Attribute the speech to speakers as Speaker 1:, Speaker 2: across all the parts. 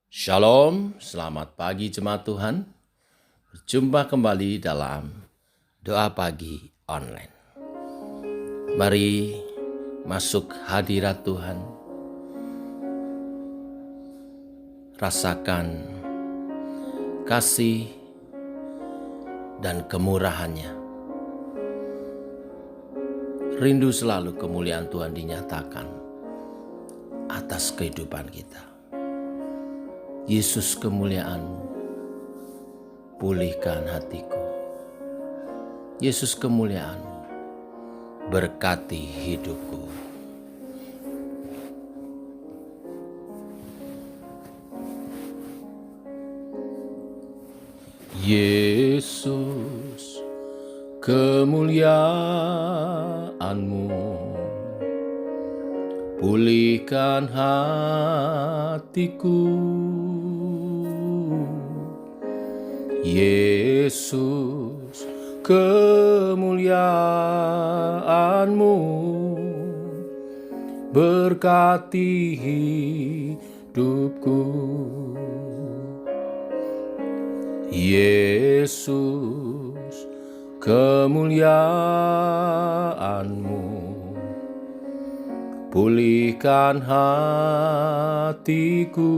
Speaker 1: Shalom, selamat pagi jemaat Tuhan. Berjumpa kembali dalam doa pagi online. Mari masuk hadirat Tuhan. Rasakan kasih dan kemurahan-Nya. Rindu selalu kemuliaan Tuhan dinyatakan atas kehidupan kita. Yesus, kemuliaan-Mu, pulihkan hatiku. Yesus, kemuliaan-Mu, berkati hidupku. Yesus, kemuliaan-Mu, pulihkan hatiku. Yesus, kemuliaan-Mu, berkati hidupku. Yesus, kemuliaan-Mu, pulihkan hatiku.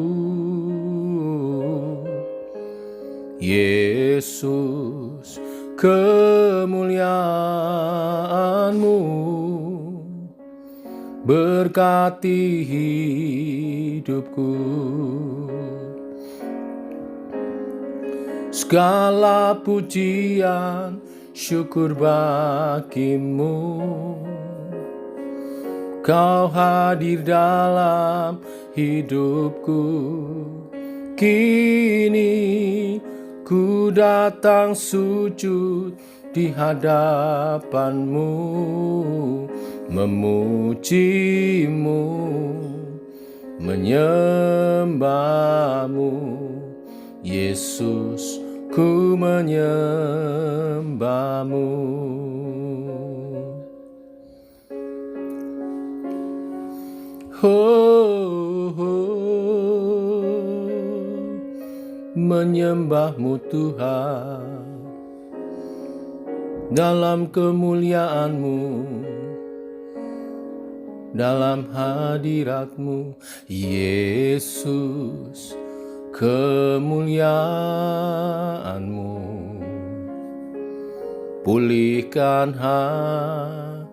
Speaker 1: Yesus, kemuliaan-Mu, berkati hidupku. Segala pujian syukur bagi-Mu, Kau hadir dalam hidupku. Kini ku datang sujud di hadapan-Mu, memuji-Mu, menyembah-Mu. Yesus, ku menyembah-Mu. Menyembah-Mu Tuhan, dalam kemuliaan-Mu, dalam hadirat-Mu. Yesus, kemuliaan-Mu, pulihkan hatiku.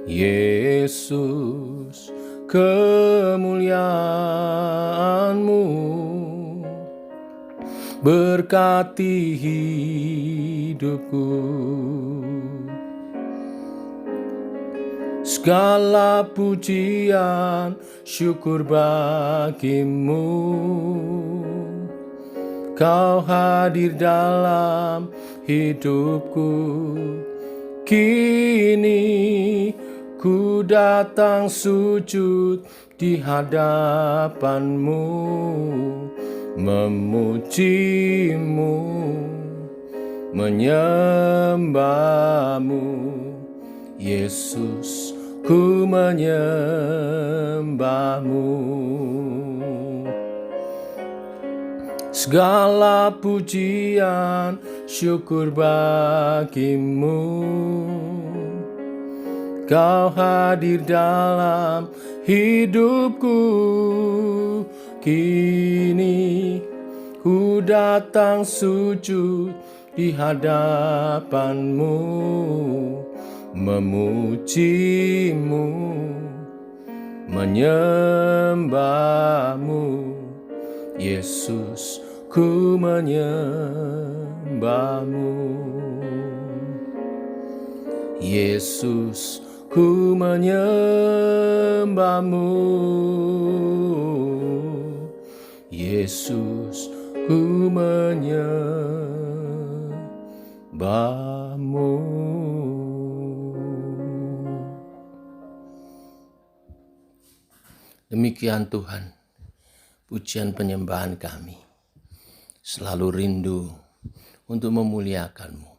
Speaker 1: Yesus, kemuliaan-Mu, berkati hidupku. Segala pujian syukur bagi-Mu, Kau hadir dalam hidupku. Kini ku datang sujud di hadapan-Mu, memuji-Mu, menyembah-Mu. Yesus, ku menyembah-Mu. Segala pujian syukur bagi-Mu, Kau hadir dalam hidupku. Kini ku datang sujud di hadapan-Mu, memuji-Mu, menyembah-Mu. Yesus, ku menyembah-Mu. Yesus, ku menyembah-Mu. Yesus, ku menyembah-Mu. Demikian Tuhan, pujian penyembahan kami. Selalu rindu untuk memuliakan-Mu.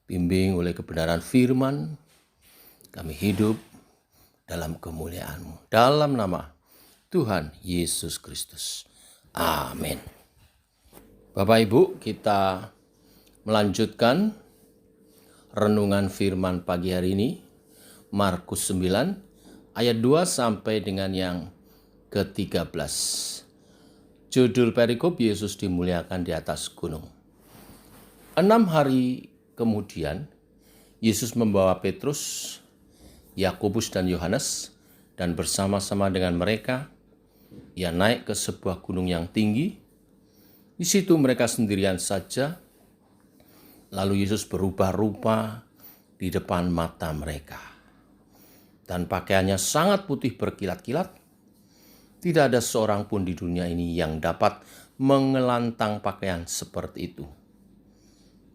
Speaker 1: Bimbing oleh kebenaran firman, kami hidup dalam kemuliaan-Mu. Dalam nama Tuhan Yesus Kristus. Amin. Bapak Ibu, kita melanjutkan renungan firman pagi hari ini, Markus 9 ayat 2 sampai dengan yang ke-13. Judul perikop, Yesus dimuliakan di atas gunung. 6 hari kemudian, Yesus membawa Petrus, Yakobus dan Yohanes, dan bersama-sama dengan mereka, ia naik ke sebuah gunung yang tinggi. Di situ mereka sendirian saja. Lalu Yesus berubah rupa di depan mata mereka. Dan pakaiannya sangat putih berkilat-kilat. Tidak ada seorang pun di dunia ini yang dapat mengelantang pakaian seperti itu.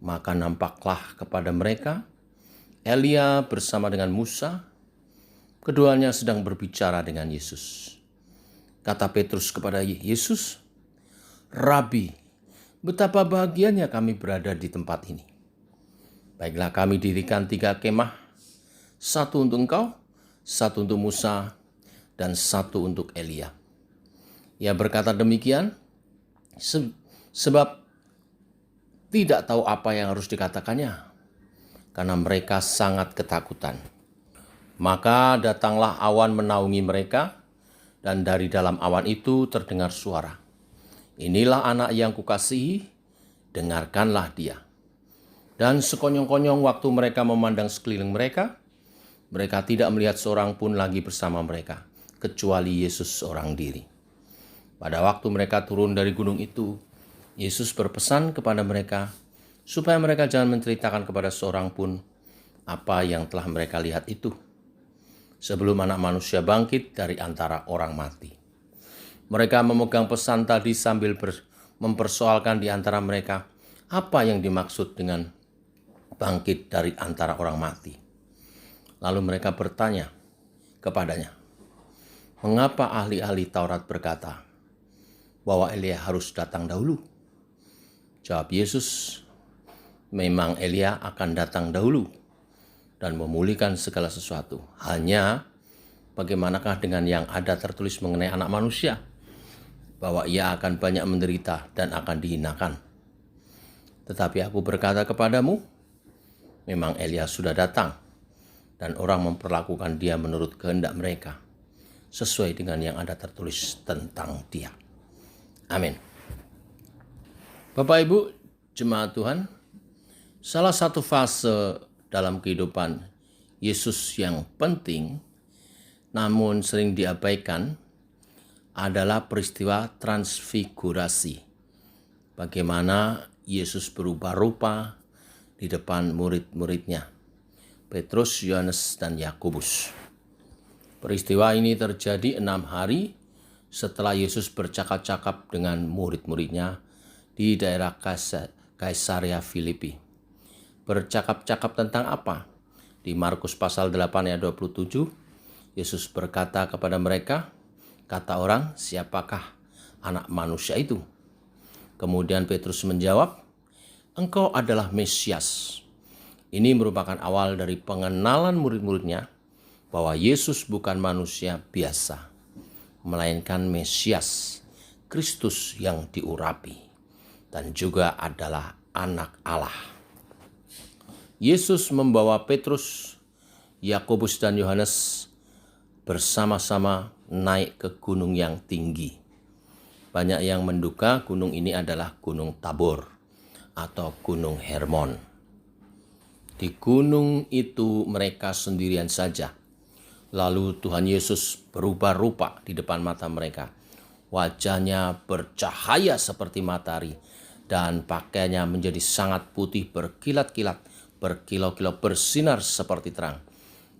Speaker 1: Maka nampaklah kepada mereka Elia bersama dengan Musa. Keduanya sedang berbicara dengan Yesus. Kata Petrus kepada Yesus, "Rabi, betapa bahagianya kami berada di tempat ini. Baiklah, kami dirikan 3 kemah, 1 untuk engkau, 1 untuk Musa, dan 1 untuk Elia." Ia berkata demikian sebab tidak tahu apa yang harus dikatakannya, karena mereka sangat ketakutan. Maka datanglah awan menaungi mereka, dan dari dalam awan itu terdengar suara, "Inilah anak yang kukasihi, dengarkanlah dia." Dan sekonyong-konyong waktu mereka memandang sekeliling mereka, mereka tidak melihat seorang pun lagi bersama mereka, kecuali Yesus seorang diri. Pada waktu mereka turun dari gunung itu, Yesus berpesan kepada mereka, supaya mereka jangan menceritakan kepada seorang pun apa yang telah mereka lihat itu, sebelum Anak Manusia bangkit dari antara orang mati. Mereka memegang pesan tadi sambil mempersoalkan di antara mereka apa yang dimaksud dengan bangkit dari antara orang mati. Lalu mereka bertanya kepadanya, "Mengapa ahli-ahli Taurat berkata bahwa Elia harus datang dahulu?" Jawab Yesus, "Memang Elia akan datang dahulu dan memulihkan segala sesuatu. Hanya bagaimanakah dengan yang ada tertulis mengenai Anak Manusia, bahwa ia akan banyak menderita dan akan dihinakan. Tetapi aku berkata kepadamu, memang Elia sudah datang, dan orang memperlakukan dia menurut kehendak mereka, sesuai dengan yang ada tertulis tentang dia." Amin. Bapak Ibu, jemaat Tuhan, salah satu fase dalam kehidupan Yesus yang penting, namun sering diabaikan, adalah peristiwa transfigurasi. Bagaimana Yesus berubah rupa di depan murid-muridnya, Petrus, Yohanes, dan Yakobus. Peristiwa ini terjadi 6 hari setelah Yesus bercakap-cakap dengan murid-muridnya di daerah Kaisarea Filipi. Bercakap-cakap tentang apa? Di Markus pasal 8 ayat 27, Yesus berkata kepada mereka, "Kata orang, siapakah Anak Manusia itu?" Kemudian Petrus menjawab, "Engkau adalah Mesias." Ini merupakan awal dari pengenalan murid-muridnya bahwa Yesus bukan manusia biasa, melainkan Mesias, Kristus yang diurapi, dan juga adalah Anak Allah. Yesus membawa Petrus, Yakobus, dan Yohanes bersama-sama naik ke gunung yang tinggi. Banyak yang menduga gunung ini adalah Gunung Tabor atau Gunung Hermon. Di gunung itu mereka sendirian saja. Lalu Tuhan Yesus berubah rupa di depan mata mereka. Wajahnya bercahaya seperti matahari, dan pakaiannya menjadi sangat putih berkilat-kilat, berkilau-kilau, bersinar seperti terang.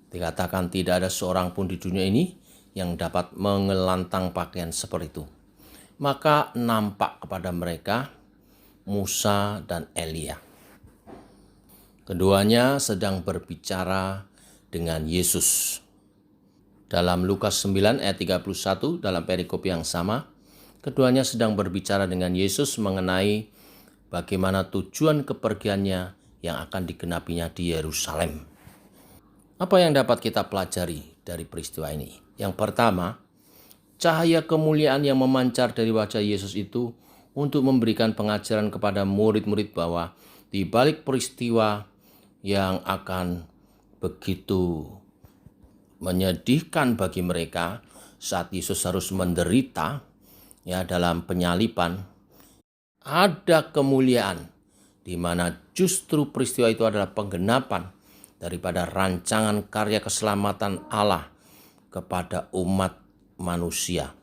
Speaker 1: Dikatakan tidak ada seorang pun di dunia ini yang dapat mengelantang pakaian seperti itu. Maka nampak kepada mereka Musa dan Elia. Keduanya sedang berbicara dengan Yesus. Dalam Lukas 9 ayat 31 dalam perikop yang sama, keduanya sedang berbicara dengan Yesus mengenai bagaimana tujuan kepergiannya yang akan digenapinya di Yerusalem. Apa yang dapat kita pelajari dari peristiwa ini. Yang pertama, cahaya kemuliaan yang memancar dari wajah Yesus itu untuk memberikan pengajaran kepada murid-murid bahwa di balik peristiwa yang akan begitu menyedihkan bagi mereka saat Yesus harus menderita dalam penyaliban, ada kemuliaan di mana justru peristiwa itu adalah penggenapan daripada rancangan karya keselamatan Allah kepada umat manusia.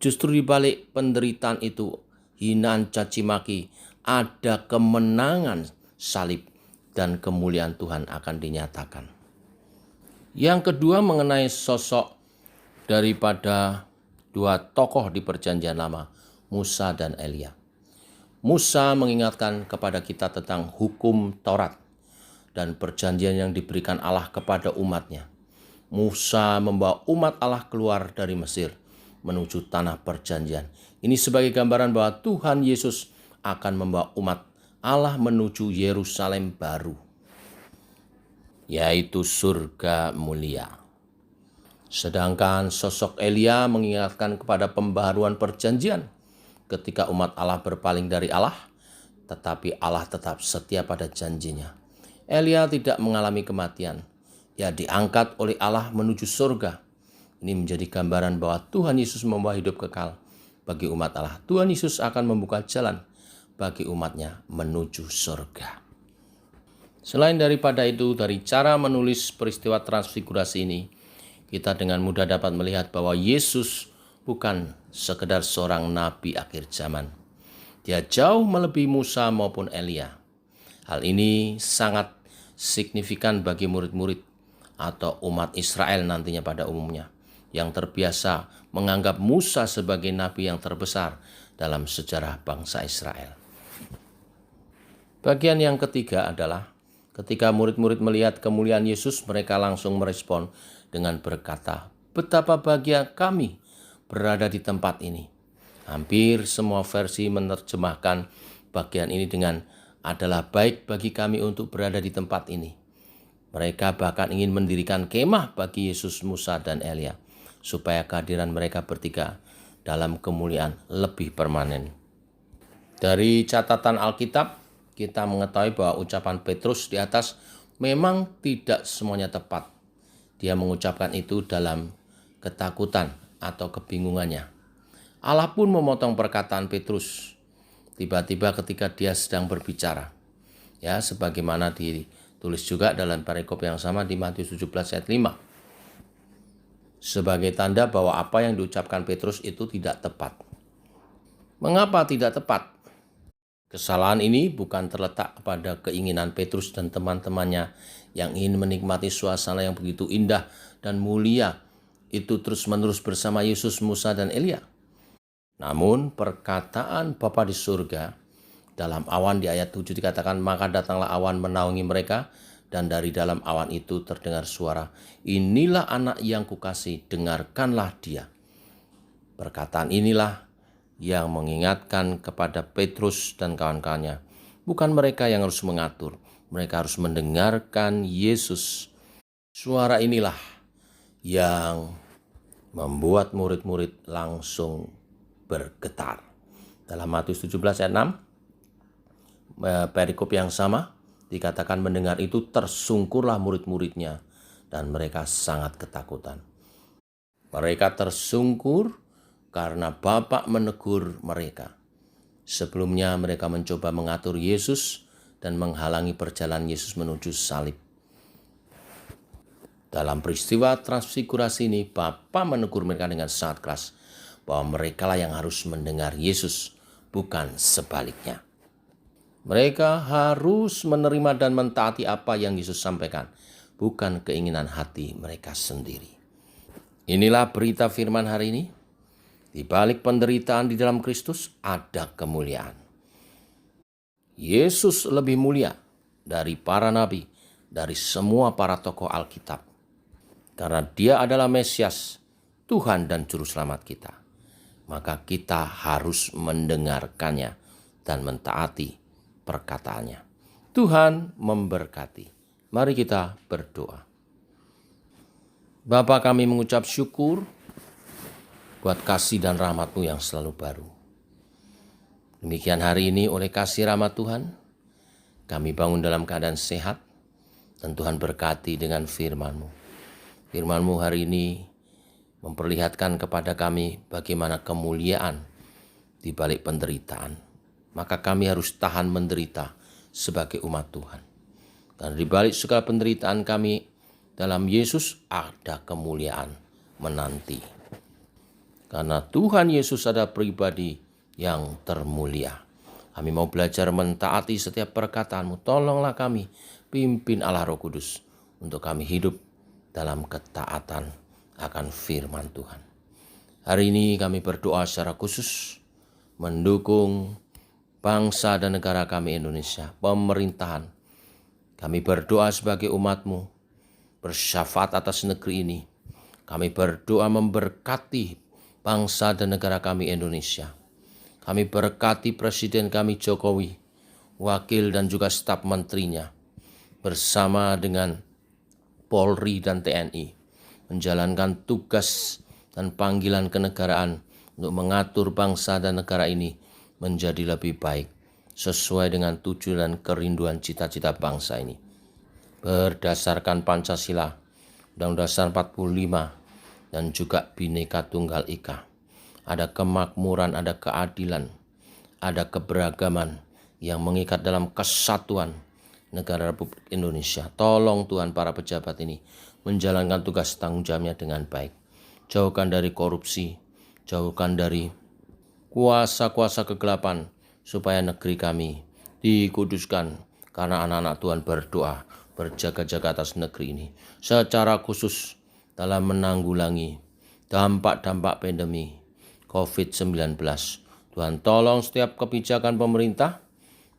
Speaker 1: Justru di balik penderitaan itu, hinaan caci maki, ada kemenangan salib dan kemuliaan Tuhan akan dinyatakan. Yang kedua mengenai sosok daripada dua tokoh di perjanjian lama, Musa dan Elia. Musa mengingatkan kepada kita tentang hukum Taurat dan perjanjian yang diberikan Allah kepada umatnya. Musa membawa umat Allah keluar dari Mesir menuju tanah perjanjian. Ini sebagai gambaran bahwa Tuhan Yesus akan membawa umat Allah menuju Yerusalem baru, yaitu surga mulia. Sedangkan sosok Elia mengingatkan kepada pembaharuan perjanjian ketika umat Allah berpaling dari Allah, tetapi Allah tetap setia pada janjinya. Elia tidak mengalami kematian. Ia diangkat oleh Allah menuju surga. Ini menjadi gambaran bahwa Tuhan Yesus membawa hidup kekal bagi umat Allah. Tuhan Yesus akan membuka jalan bagi umatnya menuju surga. Selain daripada itu, dari cara menulis peristiwa transfigurasi ini, kita dengan mudah dapat melihat bahwa Yesus bukan sekedar seorang nabi akhir zaman. Dia jauh melebihi Musa maupun Elia. Hal ini sangat signifikan bagi murid-murid atau umat Israel nantinya pada umumnya, yang terbiasa menganggap Musa sebagai nabi yang terbesar dalam sejarah bangsa Israel. Bagian yang ketiga adalah ketika murid-murid melihat kemuliaan Yesus, mereka langsung merespon dengan berkata, "Betapa bahagia kami berada di tempat ini." Hampir semua versi menerjemahkan bagian ini dengan "adalah baik bagi kami untuk berada di tempat ini." Mereka bahkan ingin mendirikan kemah bagi Yesus, Musa, dan Elia, supaya kehadiran mereka bertiga dalam kemuliaan lebih permanen. Dari catatan Alkitab, kita mengetahui bahwa ucapan Petrus di atas memang tidak semuanya tepat. Dia mengucapkan itu dalam ketakutan atau kebingungannya. Allah pun memotong perkataan Petrus tiba-tiba ketika dia sedang berbicara. Ya, sebagaimana ditulis juga dalam perikop yang sama di Matius 17 ayat 5. Sebagai tanda bahwa apa yang diucapkan Petrus itu tidak tepat. Mengapa tidak tepat? Kesalahan ini bukan terletak pada keinginan Petrus dan teman-temannya yang ingin menikmati suasana yang begitu indah dan mulia itu terus-menerus bersama Yesus, Musa, dan Elia. Namun perkataan Bapa di surga dalam awan di ayat 7 dikatakan, "Maka datanglah awan menaungi mereka, dan dari dalam awan itu terdengar suara, 'Inilah anak yang kukasihi, dengarkanlah dia.'" Perkataan inilah yang mengingatkan kepada Petrus dan kawan-kawannya. Bukan mereka yang harus mengatur, mereka harus mendengarkan Yesus. Suara inilah yang membuat murid-murid langsung bergetar. Dalam Matius 17 ayat 6, perikop yang sama, dikatakan mendengar itu tersungkurlah murid-muridnya dan mereka sangat ketakutan. Mereka tersungkur karena Bapa menegur mereka. Sebelumnya mereka mencoba mengatur Yesus dan menghalangi perjalanan Yesus menuju salib. Dalam peristiwa transfigurasi ini, Bapa menegur mereka dengan sangat keras bahwa merekalah yang harus mendengar Yesus, bukan sebaliknya. Mereka harus menerima dan mentaati apa yang Yesus sampaikan, bukan keinginan hati mereka sendiri. Inilah berita firman hari ini. Di balik penderitaan di dalam Kristus ada kemuliaan. Yesus lebih mulia dari para nabi, dari semua para tokoh Alkitab. Karena dia adalah Mesias, Tuhan dan Juru Selamat kita. Maka kita harus mendengarkannya dan mentaati perkataannya. Tuhan memberkati. Mari kita berdoa. Bapa, kami mengucap syukur buat kasih dan rahmat-Mu yang selalu baru. Demikian hari ini oleh kasih rahmat Tuhan, kami bangun dalam keadaan sehat dan Tuhan berkati dengan firman-Mu. Firman-Mu hari ini memperlihatkan kepada kami bagaimana kemuliaan di balik penderitaan. Maka kami harus tahan menderita sebagai umat Tuhan. Dan di balik segala penderitaan kami, dalam Yesus ada kemuliaan menanti. Karena Tuhan Yesus adalah pribadi yang termulia. Kami mau belajar mentaati setiap perkataan-Mu. Tolonglah kami, pimpin Allah Roh Kudus, untuk kami hidup dalam ketaatan akan firman Tuhan. Hari ini kami berdoa secara khusus mendukung bangsa dan negara kami Indonesia, pemerintahan. Kami berdoa sebagai umat-Mu, bersyafaat atas negeri ini. Kami berdoa memberkati bangsa dan negara kami Indonesia. Kami berkati Presiden kami Jokowi, wakil dan juga staf menterinya, bersama dengan Polri dan TNI, menjalankan tugas dan panggilan kenegaraan untuk mengatur bangsa dan negara ini menjadi lebih baik, sesuai dengan tujuan dan kerinduan cita-cita bangsa ini. Berdasarkan Pancasila, Undang-Undang Dasar 45, dan juga Bhinneka Tunggal Ika. Ada kemakmuran, ada keadilan, ada keberagaman yang mengikat dalam kesatuan negara Republik Indonesia. Tolong Tuhan para pejabat ini menjalankan tugas tanggung jawabnya dengan baik. Jauhkan dari korupsi, jauhkan dari kuasa-kuasa kegelapan, supaya negeri kami dikuduskan. Karena anak-anak Tuhan berdoa, berjaga-jaga atas negeri ini. Secara khusus dalam menanggulangi dampak-dampak pandemi COVID-19. Tuhan tolong setiap kebijakan pemerintah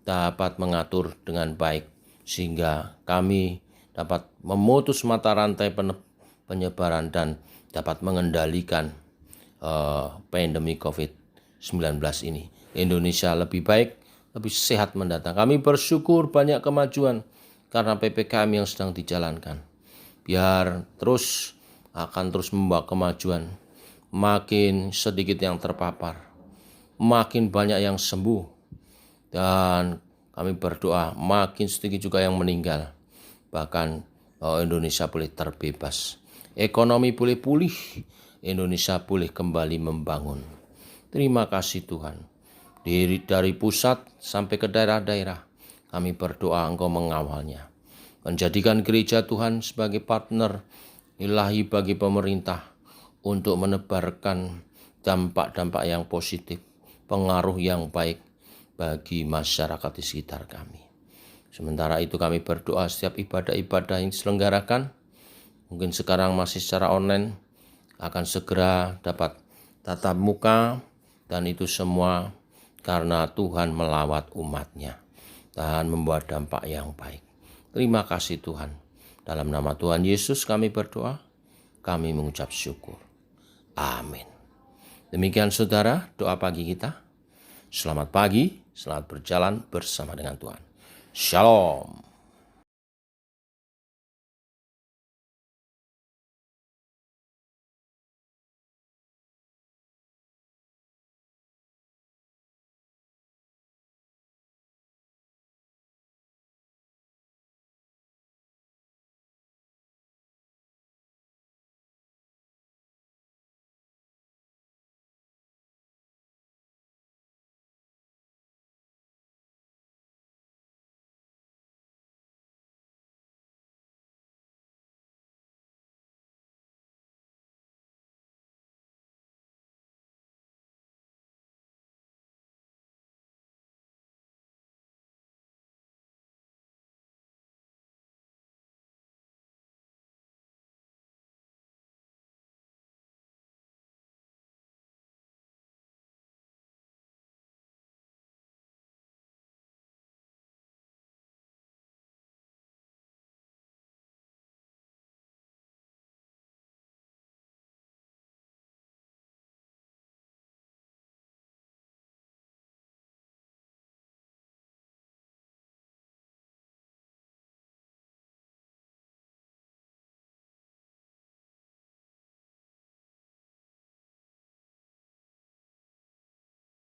Speaker 1: dapat mengatur dengan baik, sehingga kami dapat memutus mata rantai penyebaran dan dapat mengendalikan pandemi COVID-19 ini. Indonesia lebih baik, lebih sehat mendatang. Kami bersyukur banyak kemajuan karena PPKM yang sedang dijalankan. Biar akan terus membawa kemajuan. Makin sedikit yang terpapar, makin banyak yang sembuh, dan kami berdoa makin sedikit juga yang meninggal. Bahkan Indonesia boleh terbebas, ekonomi boleh pulih, Indonesia boleh kembali membangun. Terima kasih Tuhan. Dari pusat sampai ke daerah-daerah, kami berdoa Engkau mengawalnya. Menjadikan gereja Tuhan sebagai partner ilahi bagi pemerintah untuk menebarkan dampak-dampak yang positif, pengaruh yang baik bagi masyarakat di sekitar kami. Sementara itu kami berdoa setiap ibadah-ibadah yang diselenggarakan, mungkin sekarang masih secara online, akan segera dapat tatap muka, dan itu semua karena Tuhan melawat umat-Nya dan membuat dampak yang baik. Terima kasih Tuhan. Dalam nama Tuhan Yesus kami berdoa, kami mengucap syukur. Amin. Demikian saudara, doa pagi kita. Selamat pagi, selamat berjalan bersama dengan Tuhan. Shalom.